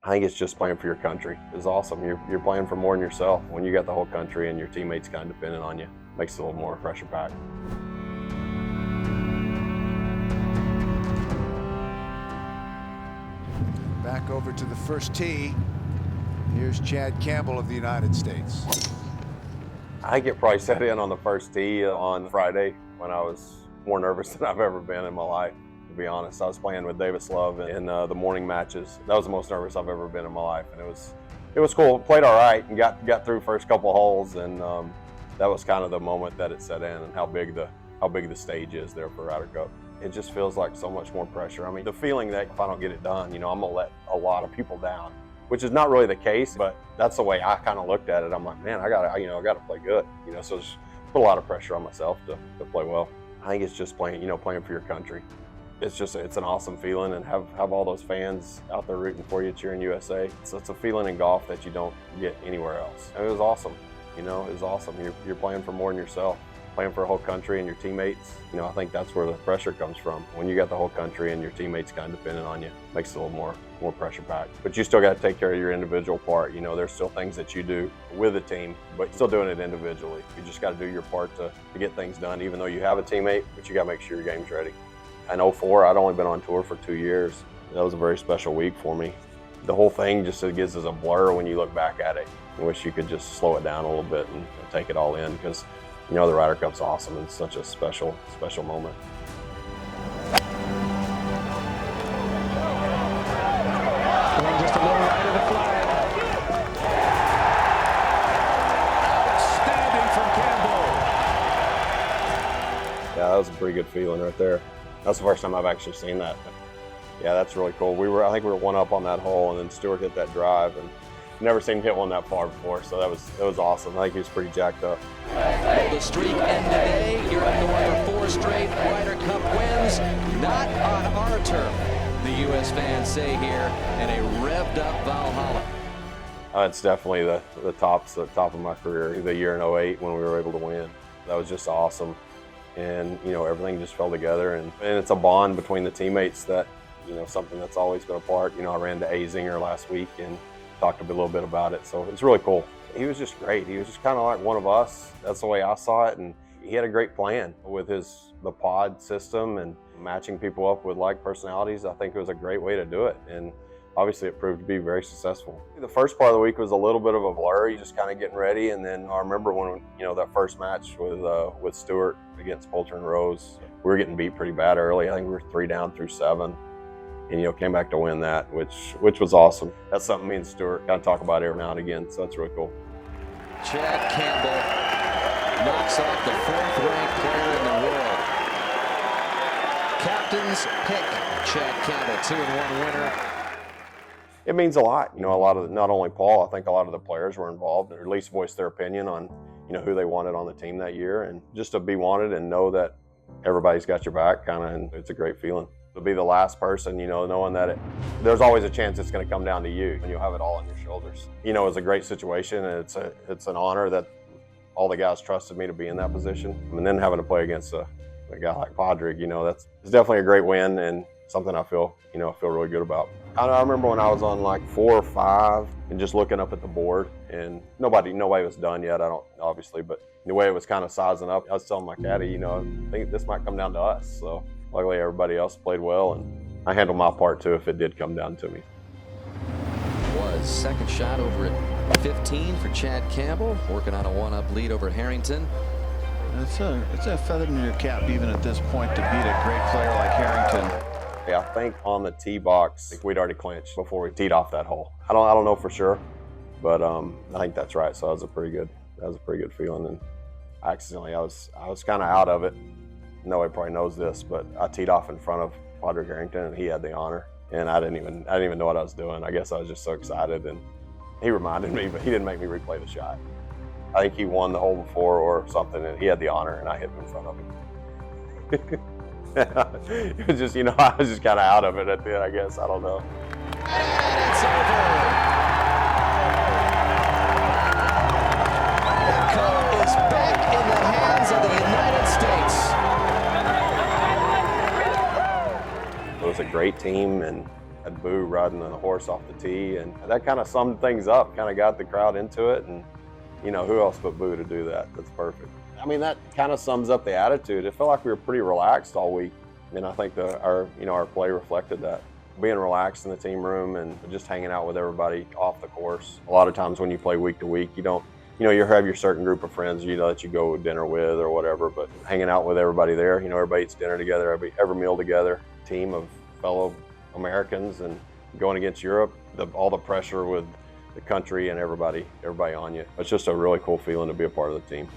I think it's just playing for your country is awesome. You're playing for more than yourself. When you got the whole country and your teammates kind of dependent on you, makes it a little more pressure packed. Back over to the first tee. Here's Chad Campbell of the United States. I think it probably set in on the first tee on Friday when I was more nervous than I've ever been in my life. To be honest, I was playing with Davis Love in the morning matches. That was the most nervous I've ever been in my life, and it was cool. Played all right and got through first couple holes, and that was kind of the moment that it set in and how big the stage is there for Ryder Cup. It just feels like so much more pressure. I mean, the feeling that if I don't get it done, I'm gonna let a lot of people down, which is not really the case, but that's the way I kind of looked at it. I'm like, man, I gotta play good, so just put a lot of pressure on myself to play well. I think it's just playing for your country. It's an awesome feeling, and have all those fans out there rooting for you, cheering USA. So it's a feeling in golf that you don't get anywhere else. And it was awesome, it was awesome. You're playing for more than yourself. Playing for a whole country and your teammates, I think that's where the pressure comes from. When you got the whole country and your teammates kind of dependent on you, it makes it a little more pressure packed. But you still got to take care of your individual part. There's still things that you do with the team, but you're still doing it individually. You just got to do your part to get things done, even though you have a teammate, but you got to make sure your game's ready. In 04, I'd only been on tour for 2 years. That was a very special week for me. The whole thing just gets as a blur when you look back at it. I wish you could just slow it down a little bit and take it all in, because the Ryder Cup's awesome. It's such a special moment. Going just a little right of the flag. Outstanding from Campbell. Yeah, that was a pretty good feeling right there. That's the first time I've actually seen that. Yeah, that's really cool. I think we were one up on that hole, and then Stewart hit that drive, and never seen him hit one that far before, so that was awesome. I think he was pretty jacked up. The streak ended today. You're up to 4 straight Ryder Cup wins. Not on our turf, the U.S. fans say here, in a revved up Valhalla. It's definitely the top of my career. The year in 08 when we were able to win. That was just awesome. And, everything just fell together. And it's a bond between the teammates that, something that's always been a part. I ran to Azinger last week and talked a little bit about it. So it's really cool. He was just great. He was just kind of like one of us. That's the way I saw it. And he had a great plan with the pod system and matching people up with like personalities. I think it was a great way to do it. And obviously it proved to be very successful. The first part of the week was a little bit of a blur. You just kind of getting ready. And then I remember when, that first match with Stewart against Poulter and Rose, we were getting beat pretty bad early. I think we were 3 down through 7. And, came back to win that, which was awesome. That's something me and Stewart kind of talk about every now and again, so that's really cool. Chad Campbell knocks off the 4th-ranked player in the world. Captain's pick, Chad Campbell, 2-1 winner. It means a lot. A lot of not only Paul, I think a lot of the players were involved, or at least voiced their opinion on, who they wanted on the team that year, and just to be wanted and know that everybody's got your back, and it's a great feeling. To be the last person, knowing that there's always a chance it's going to come down to you, and you'll have it all on your shoulders. It's a great situation, and it's an honor that all the guys trusted me to be in that position. And then having to play against a guy like Pádraig, it's definitely a great win and something I feel really good about. I remember when I was on like 4 or 5 and just looking up at the board, and nobody was done yet. I don't obviously, but the way it was kind of sizing up, I was telling my caddy, I think this might come down to us. So luckily everybody else played well, and I handled my part too if it did come down to me. Was second shot over at 15 for Chad Campbell, working on a 1-up lead over Harrington. It's a feather in your cap even at this point to beat a great player like Harrington. Yeah, I think on the tee box, we'd already clinched before we teed off that hole. I don't know for sure, but I think that's right. So that was a pretty good feeling. And accidentally, I was kind of out of it. Nobody probably knows this, but I teed off in front of Pádraig Harrington, and he had the honor. And I didn't even know what I was doing. I guess I was just so excited, and he reminded me, but he didn't make me replay the shot. I think he won the hole before or something, and he had the honor, and I hit him in front of him. It was just, I was just kind of out of it at the end, I guess. I don't know. And it's over. The cup is back in the hands of the United States. It was a great team, and had Boo riding the horse off the tee, and that kind of summed things up, kind of got the crowd into it, and you know, who else but Boo to do that? That's perfect. I mean, that kind of sums up the attitude. It felt like we were pretty relaxed all week, and I think our play reflected that. Being relaxed in the team room and just hanging out with everybody off the course. A lot of times when you play week to week, you don't, you have your certain group of friends, that you go to dinner with or whatever, but hanging out with everybody there, everybody eats dinner together, every meal together, team of fellow Americans, and going against Europe, all the pressure with the country and everybody on you. It's just a really cool feeling to be a part of the team.